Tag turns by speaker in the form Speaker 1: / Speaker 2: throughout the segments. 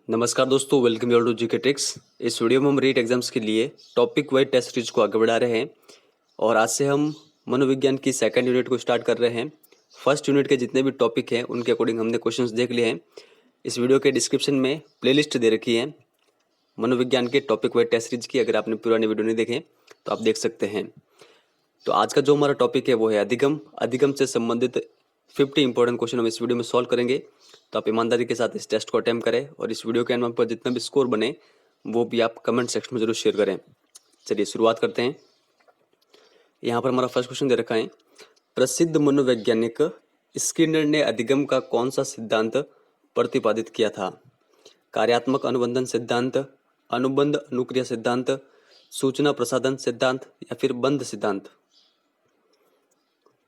Speaker 1: नमस्कार दोस्तों, welcome your to GK tricks. इस वीडियो में हम रीट एग्जाम्स के लिए टॉपिक वाइज टेस्ट सीरीज को आगे बढ़ा रहे हैं और आज से हम मनोविज्ञान की सेकंड यूनिट को स्टार्ट कर रहे हैं। फर्स्ट यूनिट के जितने भी टॉपिक हैं उनके अकॉर्डिंग हमने क्वेश्चंस देख लिए हैं। इस वीडियो के डिस्क्रिप्शन में प्लेलिस्ट दे रखी है मनोविज्ञान के टॉपिक वाइज टेस्ट सीरीज की। अगर आपने पुरानी वीडियो नहीं देखे तो आप देख सकते हैं। तो आज का जो हमारा टॉपिक है वो है अधिगम। अधिगम से संबंधित 50 इंपॉर्टेंट क्वेश्चन हम इस वीडियो में सॉल्व करेंगे। तो आप ईमानदारी के साथ इस टेस्ट को अटेम्प्ट करें और इस वीडियो के एंड पर जितना भी स्कोर बने वो भी आप कमेंट सेक्शन में जरूर शेयर करें। चलिए शुरुआत करते हैं। यहाँ पर हमारा फर्स्ट क्वेश्चन दे रखा है, प्रसिद्ध मनोवैज्ञानिक स्किनर ने अधिगम का कौन सा सिद्धांत प्रतिपादित किया था? कार्यात्मक अनुबंधन सिद्धांत, अनुबंध अनुक्रिया सिद्धांत, सूचना प्रसाधन सिद्धांत या फिर बंध सिद्धांत?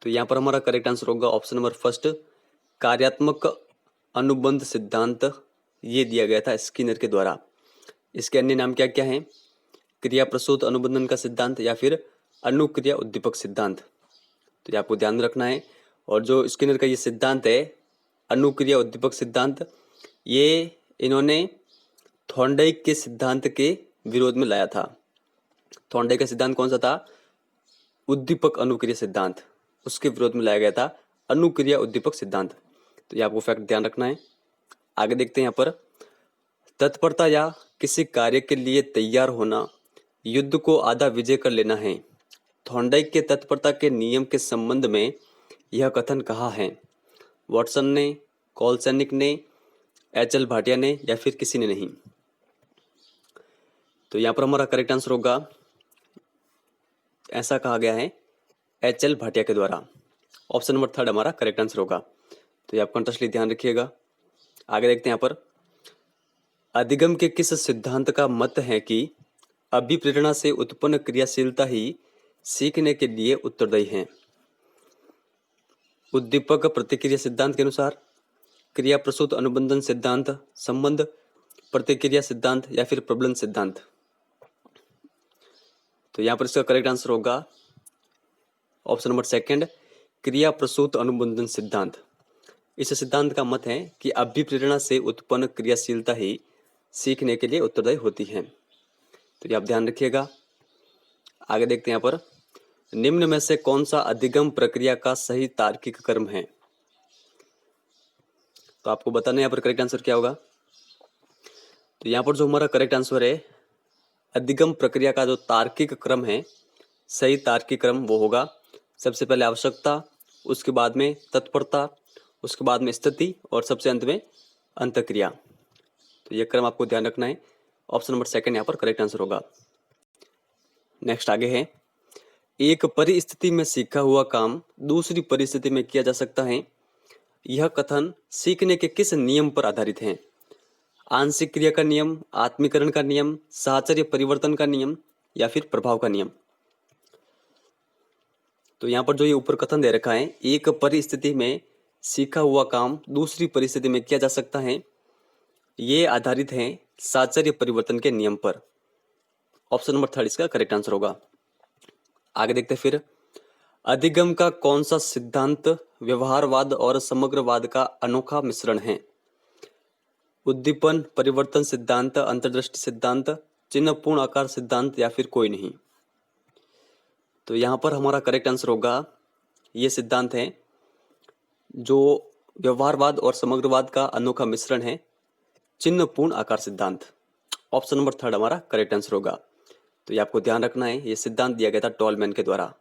Speaker 1: तो यहाँ पर हमारा करेक्ट आंसर होगा ऑप्शन नंबर फर्स्ट, कार्यात्मक अनुबंध सिद्धांत। ये दिया गया था स्किनर के द्वारा। इसके अन्य नाम क्या क्या हैं? क्रिया प्रसूत अनुबंधन का सिद्धांत या फिर अनुक्रिया उद्दीपक सिद्धांत। तो ये आपको ध्यान रखना है। और जो स्किनर का ये सिद्धांत है अनुक्रिया उद्दीपक सिद्धांत, ये इन्होंने थॉर्नडाइक के सिद्धांत के विरोध में लाया था। थॉर्नडाइक का सिद्धांत कौन सा था? उद्दीपक अनुक्रिया सिद्धांत। उसके विरोध में लाया गया था अनुक्रिया उद्दीपक सिद्धांत। तो ये आपको फैक्ट ध्यान रखना है। आगे देखते हैं यहाँ पर, तत्परता या किसी कार्य के लिए तैयार होना युद्ध को आधा विजय कर लेना है। थॉर्नडाइक के तत्परता के नियम के संबंध में यह कथन कहा है? वॉटसन ने, कोलसैनिक ने, एच.एल. भाटिया ने या फिर किसी ने नहीं? तो यहाँ पर हमारा करेक्ट आंसर होगा, ऐसा कहा गया है एच.एल. भाटिया के द्वारा। ऑप्शन नंबर थर्ड हमारा करेक्ट आंसर होगा। तो ये आप कंटेस्टली ध्यान रखिएगा। आगे देखते हैं यहाँ पर, अधिगम के किस सिद्धांत का मत है कि अभिप्रेरणा से उत्पन्न क्रियाशीलता ही सीखने के लिए उत्तरदायी है? उद्दीपक प्रतिक्रिया सिद्धांत के अनुसार, क्रिया प्रसूत अनुबंधन सिद्धांत, संबंध प्रतिक्रिया सिद्धांत या फिर प्रबलन सिद्धांत? तो यहाँ पर इसका करेक्ट आंसर होगा ऑप्शन नंबर सेकंड, क्रिया प्रसूत अनुबंधन सिद्धांत। इस सिद्धांत का मत है कि अभिप्रेरणा से उत्पन्न क्रियाशीलता ही सीखने के लिए उत्तरदायी होती है। तो ये आप ध्यान रखिएगा। आगे देखते हैं यहाँ पर, निम्न में से कौन सा अधिगम प्रक्रिया का सही तार्किक क्रम है? तो आपको बताना है यहाँ पर करेक्ट आंसर क्या होगा। तो यहाँ पर जो हमारा करेक्ट आंसर है, अधिगम प्रक्रिया का जो तार्किक क्रम है, सही तार्किक क्रम वो होगा, सबसे पहले आवश्यकता, उसके बाद में तत्परता, उसके बाद में स्थिति और सबसे अंत में अंतक्रिया। तो ये क्रम आपको ध्यान रखना है। ऑप्शन नंबर सेकंड यहाँ पर करेक्ट आंसर होगा। नेक्स्ट आगे है, एक परिस्थिति में सीखा हुआ काम दूसरी परिस्थिति में किया जा सकता है। यह कथन सीखने के किस नियम पर आधारित है? आंशिक क्रिया का नियम, आत्मीकरण का नियम, साहचर्य परिवर्तन का नियम या फिर प्रभाव का नियम? तो यहाँ पर जो ये ऊपर कथन दे रखा है, एक परिस्थिति में सीखा हुआ काम दूसरी परिस्थिति में किया जा सकता है, ये आधारित है साहचर्य परिवर्तन के नियम पर। ऑप्शन नंबर थर्ड इसका करेक्ट आंसर होगा। आगे देखते हैं फिर, अधिगम का कौन सा सिद्धांत व्यवहारवाद और समग्रवाद का अनोखा मिश्रण है? उद्दीपन परिवर्तन सिद्धांत, अंतर्दृष्टि सिद्धांत, चिन्ह पूर्ण आकार सिद्धांत या फिर कोई नहीं? तो यहाँ पर हमारा करेक्ट आंसर होगा, ये सिद्धांत है जो व्यवहारवाद और समग्रवाद का अनोखा मिश्रण है, चिन्ह पूर्ण आकार सिद्धांत। ऑप्शन नंबर थर्ड हमारा करेक्ट आंसर होगा। तो ये आपको ध्यान रखना है, ये सिद्धांत दिया गया था टॉलमैन के द्वारा।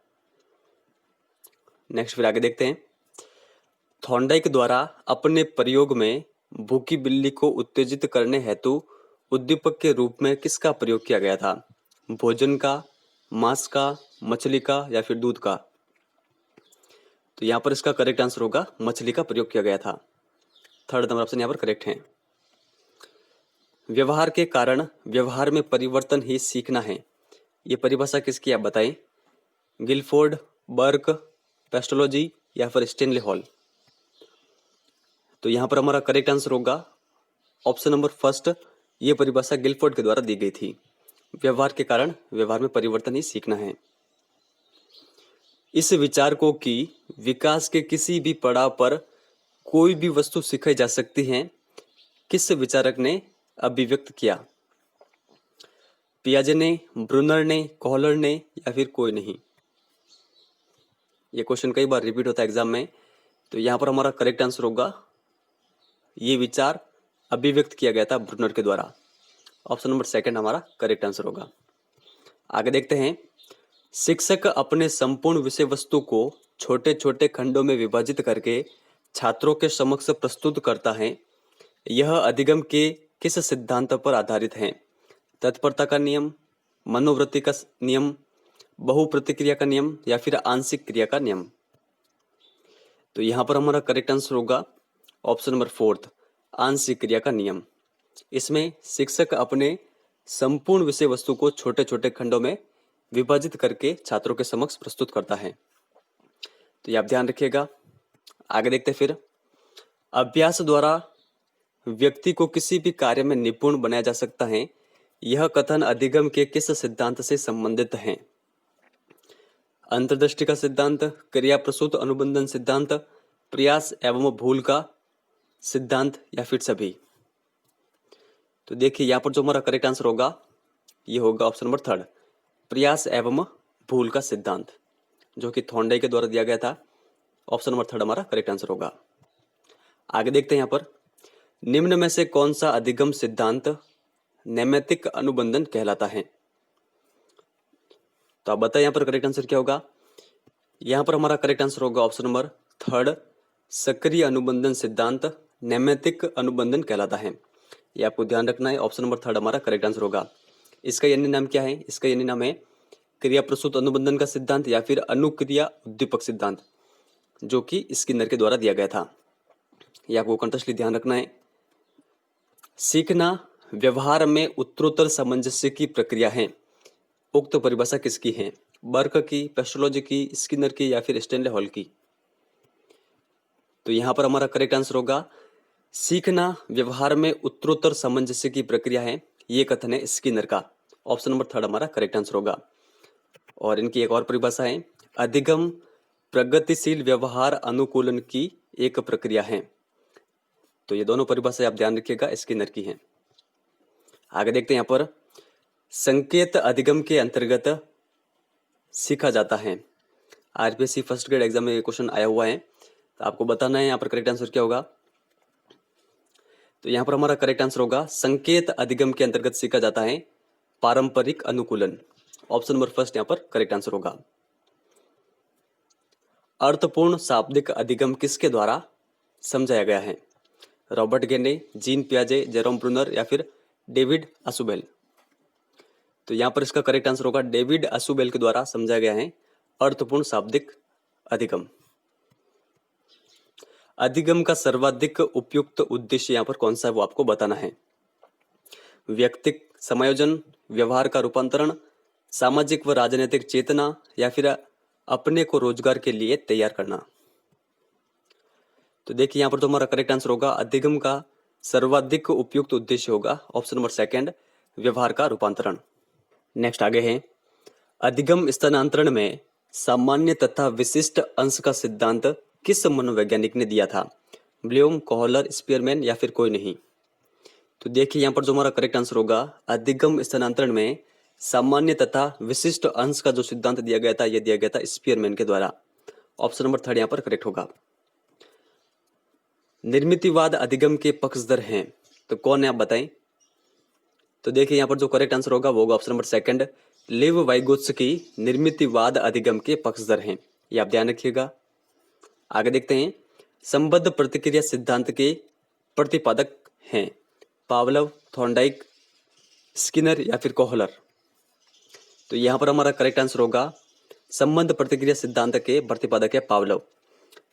Speaker 1: नेक्स्ट फिर आगे देखते हैं, थॉर्नडाइक द्वारा अपने प्रयोग में भूखी बिल्ली को उत्तेजित करने हेतु उद्दीपक के रूप में किसका प्रयोग किया गया था? भोजन का, मांस का, मछली का या फिर दूध का? तो यहाँ पर इसका करेक्ट आंसर होगा मछली का प्रयोग किया गया था। थर्ड नंबर ऑप्शन यहाँ पर करेक्ट है। व्यवहार के कारण व्यवहार में परिवर्तन ही सीखना है, ये परिभाषा किसकी आप बताएं? गिलफोर्ड, बर्क, पेस्टोलॉजी या फिर स्टेनले हॉल? तो यहाँ पर हमारा करेक्ट आंसर होगा ऑप्शन नंबर फर्स्ट, ये परिभाषा गिलफोर्ड के द्वारा दी गई थी। व्यवहार के कारण व्यवहार में परिवर्तन ही सीखना है। इस विचार को कि विकास के किसी भी पड़ाव पर कोई भी वस्तु सिखाई जा सकती है, किस विचारक ने अभिव्यक्त किया? पियाजे ने, ब्रूनर ने, कोहलर ने या फिर कोई नहीं? ये क्वेश्चन कई बार रिपीट होता है एग्जाम में, तो यहाँ पर हमारा करेक्ट आंसर होगा ये विचार अभिव्यक्त किया गया था ब्रूनर के द्वारा। ऑप्शन नंबर सेकंड हमारा करेक्ट आंसर होगा। आगे देखते हैं, शिक्षक अपने संपूर्ण विषय वस्तु को छोटे छोटे खंडों में विभाजित करके छात्रों के समक्ष प्रस्तुत करता है। यह अधिगम के किस सिद्धांत पर आधारित है? तत्परता का नियम, मनोवृत्ति का नियम, बहुप्रतिक्रिया का नियम या फिर आंशिक क्रिया का नियम? तो यहाँ पर हमारा करेक्ट आंसर होगा ऑप्शन नंबर फोर्थ, आंशिक क्रिया का नियम। इसमें शिक्षक अपने संपूर्ण विषय वस्तु को छोटे छोटे खंडों में विभाजित करके छात्रों के समक्ष प्रस्तुत करता है। तो ये आप ध्यान रखिएगा। आगे देखते फिर, अभ्यास द्वारा व्यक्ति को किसी भी कार्य में निपुण बनाया जा सकता है। यह कथन अधिगम के किस सिद्धांत से संबंधित है? अंतर्दृष्टि का सिद्धांत, क्रिया प्रसूत अनुबंधन सिद्धांत, प्रयास एवं भूल का सिद्धांत या फिर सभी? तो देखिए यहाँ पर जो हमारा करेक्ट आंसर होगा ये होगा ऑप्शन नंबर थर्ड, प्रयास एवं भूल का सिद्धांत, जो कि थॉर्नडाइक के द्वारा दिया गया था। ऑप्शन नंबर थर्ड हमारा करेक्ट आंसर होगा। आगे देखते हैं यहाँ पर, निम्न में से कौन सा अधिगम सिद्धांत नैमित्तिक अनुबंधन कहलाता है? तो आप बताएं यहाँ पर करेक्ट आंसर क्या होगा। यहाँ पर हमारा करेक्ट आंसर होगा ऑप्शन नंबर थर्ड, सक्रिय अनुबंधन सिद्धांत नैमित्तिक अनुबंधन कहलाता है। ये आपको ध्यान रखना है, ऑप्शन नंबर थर्ड हमारा करेक्ट आंसर होगा। इसका यानी नाम क्या है? इसका यानी नाम है क्रिया प्रसूत अनुबंधन का सिद्धांत या फिर अनुक्रिया उद्दीपक सिद्धांत, जो कि स्किनर के द्वारा दिया गया था। यह आपको कंठस्थली ध्यान रखना है। सीखना व्यवहार में उत्तरोत्तर सामंजस्य की प्रक्रिया है। उक्त परिभाषा किसकी है? बर्क की, पेस्टोलॉजी की, स्किनर की या फिर स्टैनले हॉल की? तो यहाँ पर हमारा करेक्ट आंसर होगा सीखना व्यवहार में उत्तरोत्तर सामंजस्य की प्रक्रिया है। ये कथन है स्किनर का। ऑप्शन नंबर थर्ड हमारा करेक्ट आंसर होगा। और इनकी एक और परिभाषा है, अधिगम प्रगतिशील व्यवहार अनुकूलन की एक प्रक्रिया है। तो ये दोनों परिभाषाएं आप ध्यान रखिएगा, स्किनर की हैं। आगे देखते हैं यहाँ पर, संकेत अधिगम के अंतर्गत सीखा जाता है। आरपीएससी फर्स्ट ग्रेड एग्जाम में ये क्वेश्चन आया हुआ है, तो आपको बताना है यहाँ पर करेक्ट आंसर क्या होगा। तो यहाँ पर हमारा करेक्ट आंसर होगा संकेत अधिगम के अंतर्गत सीखा जाता है पारंपरिक अनुकूलन। ऑप्शन नंबर फर्स्ट यहाँ पर करेक्ट आंसर होगा। अर्थपूर्ण शाब्दिक अधिगम किसके द्वारा समझाया गया है? रॉबर्ट गेने, जीन पियाजे, जेरोम ब्रूनर या फिर डेविड असुबेल? तो यहाँ पर इसका करेक्ट आंसर होगा डेविड असुबेल के द्वारा समझाया गया है अर्थपूर्ण शाब्दिक अधिगम। अधिगम का सर्वाधिक उपयुक्त उद्देश्य यहाँ पर कौन सा है वो आपको बताना है। व्यक्तिक समायोजन, व्यवहार का रूपांतरण, सामाजिक व राजनीतिक चेतना या फिर अपने को रोजगार के लिए तैयार करना? तो देखिए यहाँ पर तो हमारा करेक्ट आंसर होगा अधिगम का सर्वाधिक उपयुक्त उद्देश्य होगा ऑप्शन नंबर सेकंड, व्यवहार का रूपांतरण। नेक्स्ट आगे है, अधिगम स्थानांतरण में सामान्य तथा विशिष्ट अंश का सिद्धांत किस मनोवैज्ञानिक ने दिया था? ब्लूम, कोहलर, स्पीयरमैन या फिर कोई नहीं? तो देखिए यहाँ पर जो हमारा करेक्ट आंसर होगा अधिगम स्थानांतरण में सामान्य तथा विशिष्ट अंश का जो सिद्धांत दिया गया था, यह दिया गया था स्पीयरमैन के द्वारा। ऑप्शन नंबर थर्ड यहाँ पर करेक्ट होगा। निर्मितिवाद अधिगम के पक्षधर हैं तो कौन है आप बताएं। तो देखिए यहाँ पर जो करेक्ट आंसर होगा वो होगा option number second, Lev Vygotsky निर्मितिवाद अधिगम के पक्षधर हैं। ये आप ध्यान रखिएगा। आगे देखते हैं, संबद्ध प्रतिक्रिया सिद्धांत के प्रतिपादक हैं पावलोव, थॉर्नडाइक, स्किनर या फिर कोहलर? तो यहाँ पर हमारा करेक्ट आंसर होगा संबद्ध प्रतिक्रिया सिद्धांत के प्रतिपादक है पावलोव।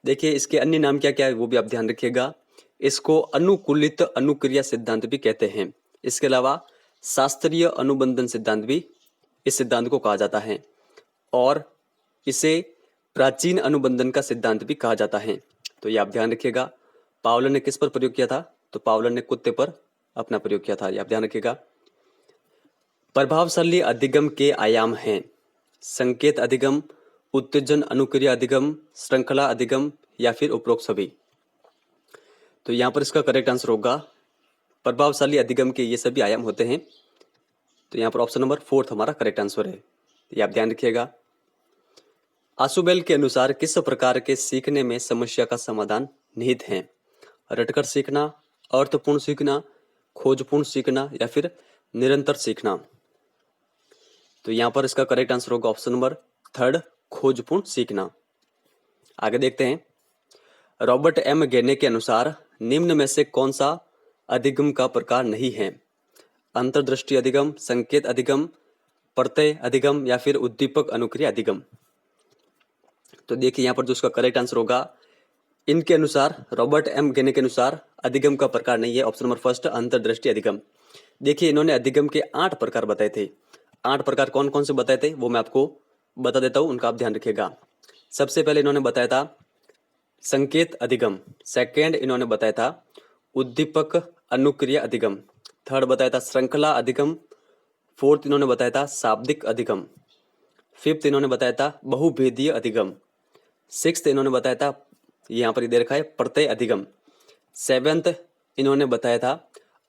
Speaker 1: देखिए इसके अन्य नाम क्या क्या है वो भी आप ध्यान रखिएगा। इसको अनुकूलित अनुक्रिया सिद्धांत भी कहते हैं। इसके अलावा शास्त्रीय अनुबंधन सिद्धांत भी इस सिद्धांत को कहा जाता है और इसे प्राचीन अनुबंधन का सिद्धांत भी कहा जाता है। तो ये आप ध्यान रखिएगा। पावलो ने किस पर प्रयोग किया था? तो पावलो ने कुत्ते पर अपना प्रयोग किया था। ये आप ध्यान रखिएगा। प्रभावशाली अधिगम के आयाम हैं संकेत अधिगम, उत्तेजन अनुक्रिया अधिगम, श्रृंखला अधिगम या फिर उपरोक्त सभी? तो यहाँ पर इसका करेक्ट आंसर होगा प्रभावशाली अधिगम के ये सभी आयाम होते हैं। तो यहाँ पर ऑप्शन नंबर 4 हमारा करेक्ट आंसर है, ये आप ध्यान रखिएगा। आशुबेल के अनुसार किस प्रकार के सीखने में समस्या का समाधान निहित है? रटकर सीखना, अर्थपूर्ण सीखना, खोजपूर्ण सीखना या फिर निरंतर सीखना? तो यहाँ पर इसका करेक्ट आंसर होगा ऑप्शन नंबर 3, खोजपूर्ण सीखना। आगे देखते हैं। रॉबर्ट एम गेने के अनुसार निम्न में से कौन सा अधिगम का प्रकार नहीं है? अंतर्दृष्टि अधिगम, संकेत अधिगम, प्रत्यय अधिगम या फिर उद्दीपक अनुक्रिया अधिगम? तो देखिए यहाँ पर जो उसका करेक्ट आंसर होगा, इनके अनुसार, रॉबर्ट एम गेने के अनुसार अधिगम का प्रकार नहीं है, ऑप्शन नंबर 1 अंतर्दृष्टि अधिगम। देखिए इन्होंने अधिगम के 8 प्रकार बताए थे। 8 प्रकार कौन कौन से बताए थे वो मैं आपको बता देता हूँ, उनका आप ध्यान रखिएगा। सबसे पहले इन्होंने बताया था संकेत अधिगम, सेकेंड इन्होंने बताया था उद्दीपक अनुक्रिया अधिगम, थर्ड बताया था श्रृंखला अधिगम, फोर्थ इन्होंने बताया था शाब्दिक अधिगम, फिफ्थ इन्होंने बताया था बहुभेदीय अधिगम, सिक्स्थ इन्होंने बताया था, यहाँ पर दे रखा है, प्रत्यय अधिगम, सेवेंथ इन्होंने बताया था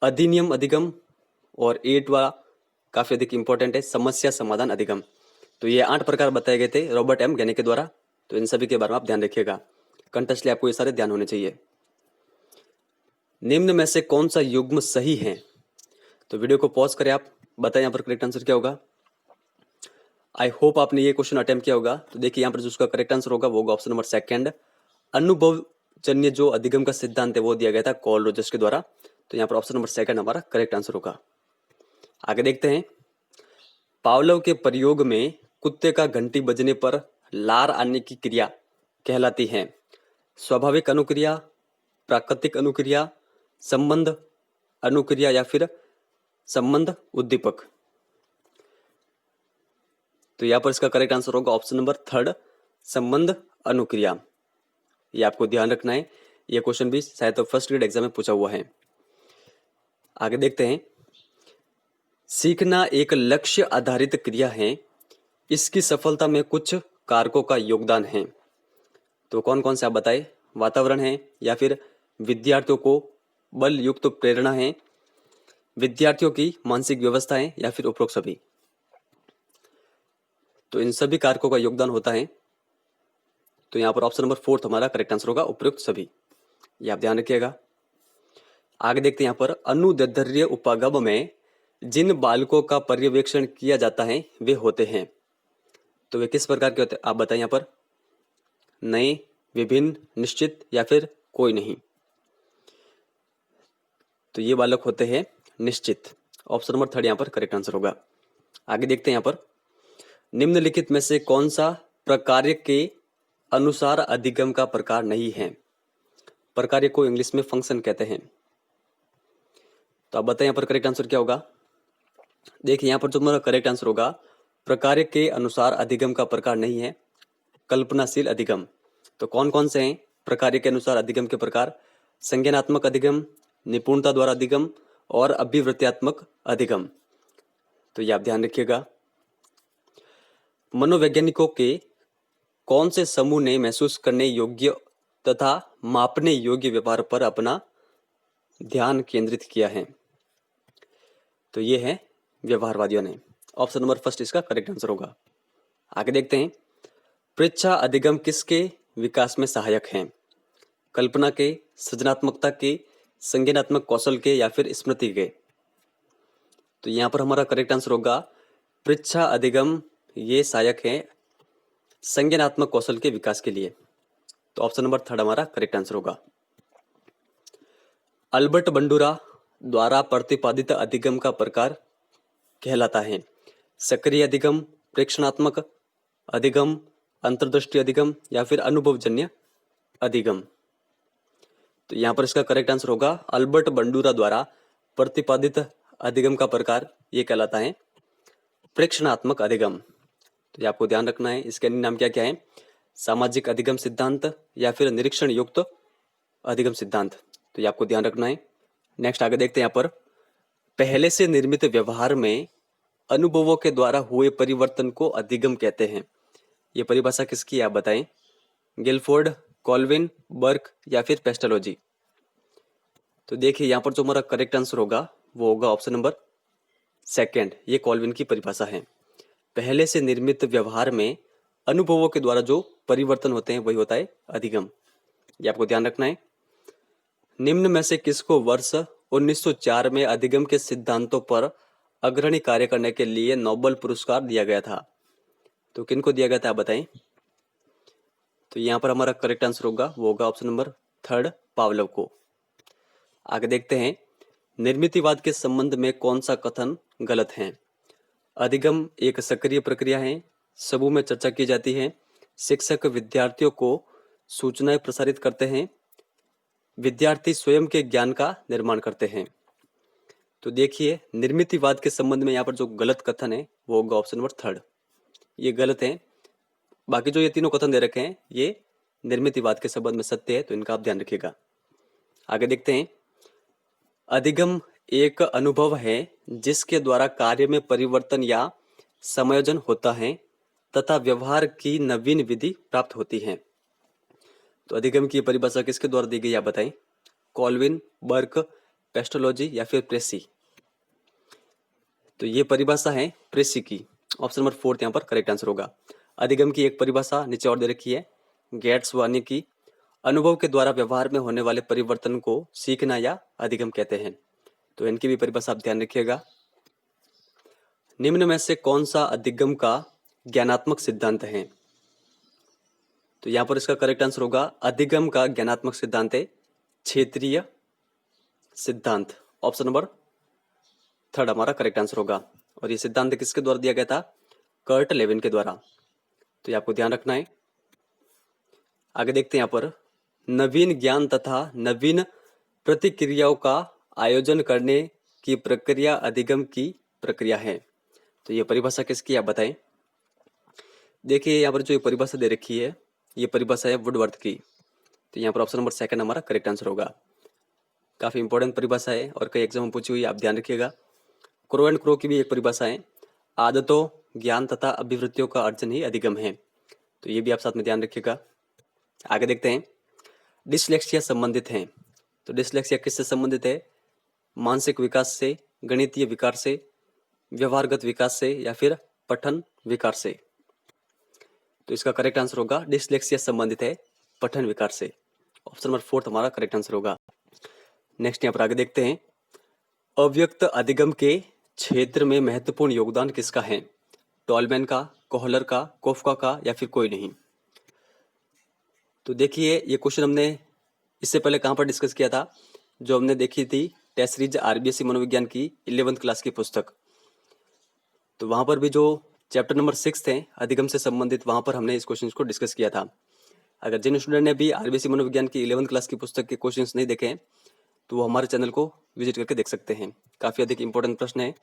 Speaker 1: अधिनियम अधिगम, और 8वां काफी अधिक इंपॉर्टेंट है, समस्या समाधान अधिगम। तो ये 8 प्रकार बताए गए थे रॉबर्ट एम गेने के द्वारा। तो इन सभी के बारे में आप ध्यान रखिएगा, कंटेस्ट आपको ये सारे ध्यान होने चाहिए। निम्न में से कौन सा युग्म सही है? तो वीडियो को पॉज करें, आप बताएं यहाँ पर करेक्ट आंसर क्या होगा। आई होप आपने ये क्वेश्चन अटेम्प्ट किया होगा। तो देखिए यहाँ पर जो उसका करेक्ट आंसर होगा वो होगा ऑप्शन नंबर 2, अनुभवजन्य जो अधिगम का सिद्धांत है वो दिया गया था कॉल रोजर्स के द्वारा। तो यहाँ पर ऑप्शन नंबर 2 हमारा करेक्ट आंसर होगा। आगे देखते हैं। पावलोव के प्रयोग में कुत्ते का घंटी बजने पर लार आने की क्रिया कहलाती है स्वाभाविक अनुक्रिया, प्राकृतिक अनुक्रिया, संबंध अनुक्रिया या फिर संबंध उद्दीपक? तो यहाँ पर इसका करेक्ट आंसर होगा ऑप्शन नंबर 3, संबंध अनुक्रिया। ये आपको ध्यान रखना है, ये क्वेश्चन भी शायद तो फर्स्ट ग्रेड एग्जाम में पूछा हुआ है। आगे देखते हैं। सीखना एक लक्ष्य आधारित क्रिया है, इसकी सफलता में कुछ कारकों का योगदान है। तो कौन कौन से आप बताए? वातावरण है, या फिर विद्यार्थियों को बल युक्त प्रेरणा है, विद्यार्थियों की मानसिक व्यवस्था है, या फिर उपरोक्त सभी? तो इन सभी कारकों का योगदान होता है। तो यहाँ पर ऑप्शन नंबर 4 हमारा करेक्ट आंसर होगा, उपयुक्त सभी। ये आप ध्यान रखिएगा। आगे देखते हैं। यहाँ पर अनुदैर्ध्य उपागम में जिन बालकों का पर्यवेक्षण किया जाता है वे होते हैं। तो वे किस प्रकार के होते हैं आप बताएं यहाँ पर? नए, विभिन्न, निश्चित या फिर कोई नहीं? तो ये बालक होते हैं निश्चित। ऑप्शन नंबर 3 यहाँ पर करेक्ट आंसर होगा। आगे देखते हैं। यहाँ पर निम्नलिखित में से कौन सा प्रकार्य के अनुसार अधिगम का प्रकार नहीं है? प्रकार्य को इंग्लिश में फंक्शन कहते हैं। तो आप बताएं यहाँ पर करेक्ट आंसर क्या होगा। देखिए यहाँ पर जो हमारा करेक्ट आंसर होगा, प्रकार्य के अनुसार अधिगम का प्रकार नहीं है, कल्पनाशील अधिगम। तो कौन कौन से हैं प्रकार्य के अनुसार अधिगम के प्रकार? संज्ञानात्मक अधिगम, निपुणता द्वारा अधिगम और अभिवृत्त्यात्मक अधिगम। तो ये आप ध्यान रखिएगा। मनोवैज्ञानिकों के कौन से समूह ने महसूस करने योग्य तथा मापने योग्य व्यवहार पर अपना ध्यान केंद्रित किया है? तो ये है व्यवहारवादियों ने। ऑप्शन नंबर 1 इसका करेक्ट आंसर होगा। आगे देखते हैं। परीक्षा अधिगम किसके विकास में सहायक है? कल्पना के, सृजनात्मकता के, संज्ञानात्मक कौशल के या फिर स्मृति के? तो यहाँ पर हमारा करेक्ट आंसर होगा परीक्षा अधिगम ये सहायक है संज्ञानात्मक कौशल के विकास के लिए। तो ऑप्शन नंबर 3 हमारा करेक्ट आंसर होगा। अल्बर्ट बंडूरा द्वारा प्रतिपादित अधिगम का प्रकार कहलाता है सक्रिय अधिगम, प्रेक्षणात्मक अधिगम, अंतर्दृष्टि अधिगम या फिर अनुभवजन्य अधिगम? तो यहाँ पर इसका करेक्ट आंसर होगा अल्बर्ट बंडूरा द्वारा प्रतिपादित अधिगम का प्रकार ये कहलाता है प्रेक्षणात्मक अधिगम। तो ये आपको ध्यान रखना है। इसके अन्य नाम क्या क्या है? सामाजिक अधिगम सिद्धांत या फिर निरीक्षण युक्त अधिगम सिद्धांत। तो ये आपको ध्यान रखना है। नेक्स्ट आगे देखते हैं। यहाँ पर पहले से निर्मित व्यवहार में अनुभवों के द्वारा हुए परिवर्तन को अधिगम कहते हैं। ये परिभाषा किसकी है आप बताएं? गिलफोर्ड, कॉल्विन, बर्क या फिर पेस्टोलॉजी? तो देखिए यहाँ पर जो हमारा करेक्ट आंसर होगा वो होगा ऑप्शन नंबर सेकंड। ये कॉल्विन की परिभाषा है। पहले से निर्मित व्यवहार में अनुभवों के द्वारा जो परिवर्तन होते हैं वही होता है अधिगम। ये आपको ध्यान रखना है। निम्न में से किसको वर्ष 1904 में अधिगम के सिद्धांतों पर अग्रणी कार्य करने के लिए नोबेल पुरस्कार दिया गया था? तो किनको दिया गया था आप बताएं। तो यहाँ पर हमारा करेक्ट आंसर होगा वो होगा ऑप्शन नंबर थर्ड, पावलोव को। आगे देखते हैं, निर्मितिवाद के संबंध में कौन सा कथन गलत है? अधिगम एक सक्रिय प्रक्रिया है, समूह में चर्चा की जाती है, शिक्षक विद्यार्थियों को सूचनाएं प्रसारित करते हैं, विद्यार्थी स्वयं के ज्ञान का निर्माण करते हैं। तो देखिए निर्मितिवाद के संबंध में यहाँ पर जो गलत कथन है वो होगा ऑप्शन नंबर थर्ड। ये गलत है। बाकी जो ये तीनों कथन दे रखे हैं ये निर्मितिवाद के संबंध में सत्य है, तो इनका आप ध्यान रखिएगा। आगे देखते हैं, अधिगम एक अनुभव है जिसके द्वारा कार्य में परिवर्तन या समायोजन होता है तथा व्यवहार की नवीन विधि प्राप्त होती है। तो अधिगम की परिभाषा किसके द्वारा दी गई आप बताएं। कॉल्विन, बर्क, पेस्टोलॉजी या फिर प्रेसी? तो ये परिभाषा है प्रेसी की। ऑप्शन नंबर फोर्थ यहाँ पर करेक्ट आंसर होगा। अधिगम की एक परिभाषा नीचे और दे रखी है, गेट्स वानी की, अनुभव के द्वारा व्यवहार में होने वाले परिवर्तन को सीखना या अधिगम कहते हैं। तो इनकी भी परिभाषा आप ध्यान रखिएगा। निम्न में से कौन सा अधिगम का ज्ञानात्मक सिद्धांत है? तो यहाँ पर इसका करेक्ट आंसर होगा अधिगम का ज्ञानात्मक सिद्धांत है क्षेत्रीय सिद्धांत। ऑप्शन नंबर थर्ड हमारा करेक्ट आंसर होगा। और ये सिद्धांत किसके द्वारा दिया गया था? कर्ट लेविन के द्वारा। तो ये आपको ध्यान रखना है। आगे देखते हैं यहाँ पर, नवीन ज्ञान तथा नवीन प्रतिक्रियाओं का आयोजन करने की प्रक्रिया अधिगम की प्रक्रिया है। तो ये परिभाषा किसकी आप बताएं। देखिए यहाँ पर जो ये परिभाषा दे रखी है ये परिभाषा है वुडवर्थ की। तो यहाँ पर ऑप्शन नंबर सेकंड हमारा करेक्ट आंसर होगा। काफी इंपॉर्टेंट परिभाषा है और कई एग्जाम में पूछी हुई, आप ध्यान रखिएगा। क्रो एंड क्रो की भी एक परिभाषा है, आदतों, ज्ञान तथा अभिवृत्तियों का अर्जन ही अधिगम है। तो ये भी आप साथ में ध्यान रखिएगा। आगे देखते हैं, डिसलेक्सिया संबंधित है। तो डिसलेक्सिया किससे संबंधित है? मानसिक विकास से, गणितीय विकार से, व्यवहारगत विकास से या फिर पठन विकार से? तो इसका करेक्ट आंसर होगा डिसलेक्सिया संबंधित है पठन विकार से। ऑप्शन नंबर फोर्थ हमारा करेक्ट आंसर होगा। नेक्स्ट यहाँ पर आगे देखते हैं, अव्यक्त अधिगम के क्षेत्र में महत्वपूर्ण योगदान किसका है? टॉलमैन का, कोहलर का, कोफका का या फिर कोई नहीं? तो देखिए ये क्वेश्चन हमने इससे पहले कहाँ पर डिस्कस किया था, जो हमने देखी थी टेस्ट सीरीज आरबीएसई मनोविज्ञान की 11th क्लास की पुस्तक। तो वहां पर भी जो चैप्टर नंबर 6 थे अधिगम से संबंधित, वहां पर हमने इस क्वेश्चन को डिस्कस किया था। अगर जिन स्टूडेंट ने भी आरबीएसई मनोविज्ञान की 11th क्लास की पुस्तक के क्वेश्चंस नहीं देखे हैं तो वो हमारे चैनल को विजिट करके देख सकते हैं। काफी अधिक इंपॉर्टेंट प्रश्न है।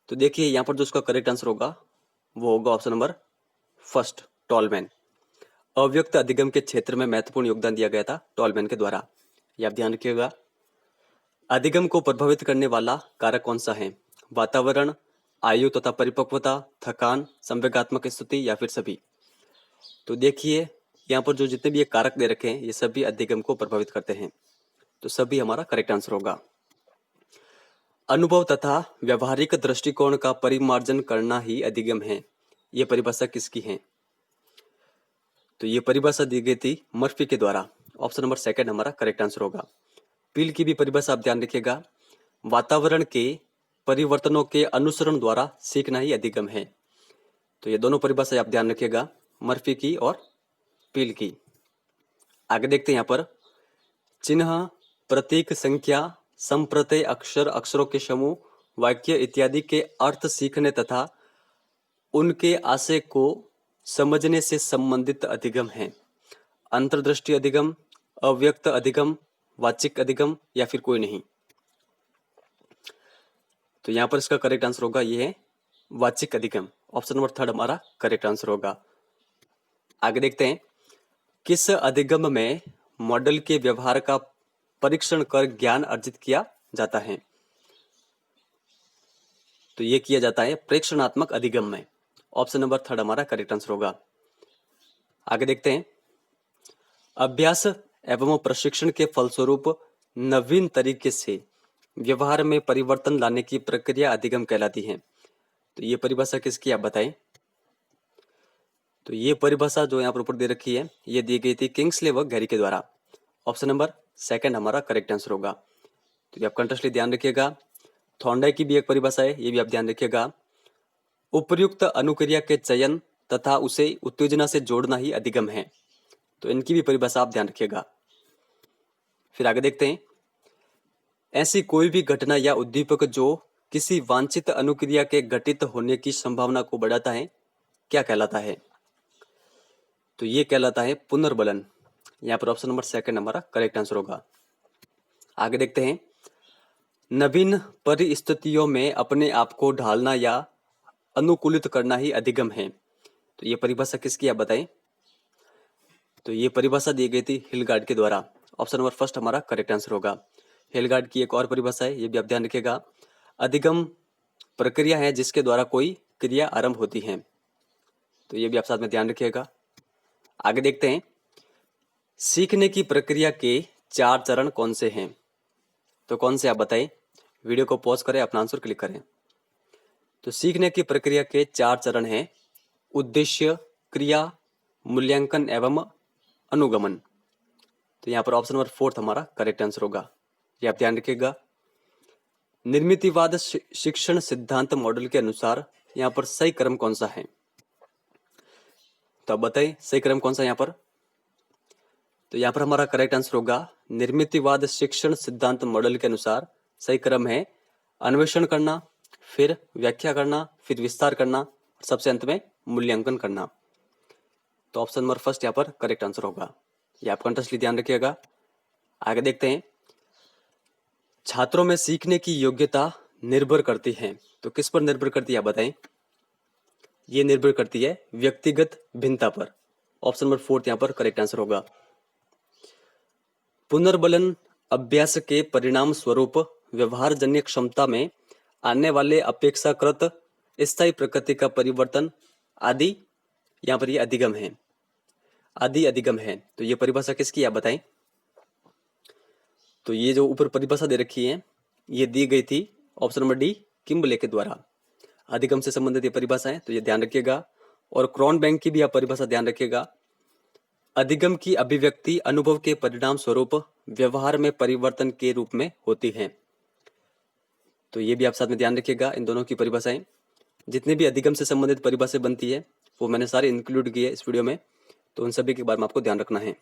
Speaker 1: तो देखिए यहाँ पर जो उसका करेक्ट आंसर होगा वो होगा ऑप्शन नंबर फर्स्ट, टॉलमैन। अव्यक्त अधिगम के क्षेत्र में महत्वपूर्ण योगदान दिया गया था टॉलमैन के द्वारा। ये आप ध्यान रखिएगा। अधिगम को प्रभावित करने वाला कारक कौन सा है? वातावरण, आयु तथा परिपक्वता, थकान, संवेगात्मक स्थिति या फिर सभी? तो देखिए यहाँ पर जो जितने भी ये कारक दे रखे हैं ये सभी अधिगम को प्रभावित करते हैं। तो सभी हमारा करेक्ट आंसर होगा। अनुभव तथा व्यवहारिक दृष्टिकोण का परिमार्जन करना ही अधिगम है। ये परिभाषा किसकी है? तो ये परिभाषा दी गई थी मर्फी के द्वारा। ऑप्शन नंबर सेकंड हमारा करेक्ट आंसर होगा। पील की भी परिभाषा आप ध्यान रखिएगा, वातावरण के परिवर्तनों के अनुसरण द्वारा सीखना ही अधिगम है। तो ये दोनों परिभाषा आप ध्यान रखिएगा, मर्फी की और पील की। आगे देखते हैं यहाँ पर, चिन्ह, प्रतीक, संख्या, संप्रत्यय अक्षर, अक्षरों के समूह, वाक्य इत्यादि के अर्थ सीखने तथा उनके आशय को समझने से संबंधित अधिगम है। अंतर्दृष्टि अधिगम, अव्यक्त अधिगम, वाचिक अधिगम या फिर कोई नहीं? तो यहाँ पर इसका करेक्ट आंसर होगा ये है वाचिक अधिगम। ऑप्शन नंबर थर्ड हमारा करेक्ट आंसर होगा। आगे देखते हैं, किस अधिगम में मॉडल के व्यवहार का परीक्षण कर ज्ञान अर्जित किया जाता है? तो ये किया जाता है प्रेक्षणात्मक अधिगम में। ऑप्शन नंबर थर्ड हमारा करेक्ट आंसर होगा। आगे देखते हैं, अभ्यास एवं प्रशिक्षण के फलस्वरूप नवीन तरीके से व्यवहार में परिवर्तन लाने की प्रक्रिया अधिगम कहलाती है। तो ये परिभाषा किसकी आप बताएं। तो ये परिभाषा जो यहाँ पर ऊपर दे रखी है ये दी गई थी किंग्सले व गैरी के द्वारा। ऑप्शन नंबर सेकंड हमारा करेक्ट आंसर होगा। तो ये आप कंटेस्टली ध्यान रखिएगा। थॉर्नडाइक की भी एक परिभाषा है, ये भी आप ध्यान रखिएगा। उपर्युक्त अनुक्रिया के चयन तथा उसे उत्तेजना से जोड़ना ही अधिगम है। तो इनकी भी परिभाषा आप ध्यान रखिएगा। फिर आगे देखते हैं। ऐसी कोई भी घटना या उद्दीपक जो किसी वांछित अनुक्रिया के घटित होने की संभावना को बढ़ाता है क्या कहलाता है। तो ये कहलाता है पुनर्बलन। यहाँ पर ऑप्शन नंबर सेकंड हमारा करेक्ट आंसर होगा। आगे देखते हैं। नवीन परिस्थितियों में अपने आप को ढालना या अनुकूलित करना ही अधिगम है। तो ये परिभाषा किसकी आप बताएं। तो ये परिभाषा दी गई थी हिलगार्ड के द्वारा। ऑप्शन नंबर फर्स्ट हमारा करेक्ट आंसर होगा। हिलगार्ड की एक और परिभाषा है, ये भी आप ध्यान रखिएगा। अधिगम प्रक्रिया है जिसके द्वारा कोई क्रिया आरंभ होती है। तो ये भी आप साथ में ध्यान रखिएगा। आगे देखते हैं। सीखने की प्रक्रिया के 4 चरण कौन से हैं। तो कौन से आप बताएं। वीडियो को पॉज करें, अपना आंसर क्लिक करें। तो सीखने की प्रक्रिया के 4 चरण हैं। उद्देश्य, क्रिया, मूल्यांकन एवं अनुगमन। तो यहाँ पर ऑप्शन नंबर फोर्थ हमारा करेक्ट आंसर होगा। ये आप ध्यान रखिएगा। निर्मितिवाद शिक्षण सिद्धांत मॉडल के अनुसार यहाँ पर सही क्रम कौन सा है। तो आप बताइए सही क्रम कौन सा यहाँ पर। तो यहाँ पर हमारा करेक्ट आंसर होगा निर्मितिवाद शिक्षण सिद्धांत मॉडल के अनुसार सही क्रम है अन्वेषण करना, फिर व्याख्या करना, फिर विस्तार करना और सबसे अंत में मूल्यांकन करना। तो ऑप्शन नंबर फर्स्ट यहाँ पर करेक्ट आंसर होगा। ये आप कंटेस्टली ध्यान रखिएगा। आगे देखते हैं। छात्रों में सीखने की योग्यता निर्भर करती है। तो किस पर निर्भर करती है आप बताएं। ये निर्भर करती है व्यक्तिगत भिन्नता पर। ऑप्शन नंबर फोर्थ यहाँ पर करेक्ट आंसर होगा। पुनर्बलन अभ्यास के परिणाम स्वरूप व्यवहारजन्य क्षमता में आने वाले अपेक्षाकृत स्थायी प्रकृति का परिवर्तन आदि यहाँ पर ये अधिगम है। आदि अधिगम है। तो ये परिभाषा किसकी आप बताएं। तो ये जो ऊपर परिभाषा दे रखी है ये दी गई थी ऑप्शन नंबर डी किम्बले के द्वारा। अधिगम से संबंधित ये परिभाषा है, तो ये ध्यान रखिएगा। और क्रॉनबैंक की भी आप परिभाषा ध्यान रखिएगा। अधिगम की अभिव्यक्ति अनुभव के परिणाम स्वरूप व्यवहार में परिवर्तन के रूप में होती है। तो ये भी आप साथ में ध्यान रखिएगा। इन दोनों की परिभाषाएं जितने भी अधिगम से संबंधित परिभाषाएं बनती है वो मैंने सारे इंक्लूड किए इस वीडियो में। तो उन सभी के बारे में आपको ध्यान रखना है।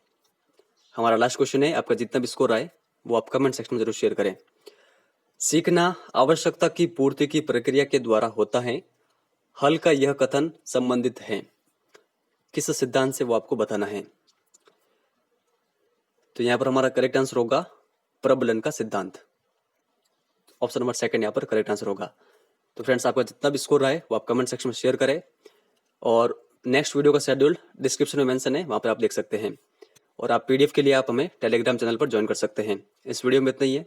Speaker 1: हमारा लास्ट क्वेश्चन है, आपका जितना भी स्कोर आए वो आप कमेंट सेक्शन में जरूर शेयर करें। सीखना आवश्यकता की पूर्ति की प्रक्रिया के द्वारा होता है। हल का यह कथन संबंधित है किस सिद्धांत से, वो आपको बताना है। तो यहाँ पर हमारा करेक्ट आंसर होगा प्रबलन का सिद्धांत। ऑप्शन नंबर सेकंड यहाँ पर करेक्ट आंसर होगा। तो फ्रेंड्स आपका जितना भी स्कोर रहा है वो आप कमेंट सेक्शन में शेयर करें। और नेक्स्ट वीडियो का शेड्यूल डिस्क्रिप्शन में मेंशन है, वहाँ पर आप देख सकते हैं। और आप पीडीएफ के लिए आप हमें टेलीग्राम चैनल पर ज्वाइन कर सकते हैं। इस वीडियो में इतना ही है।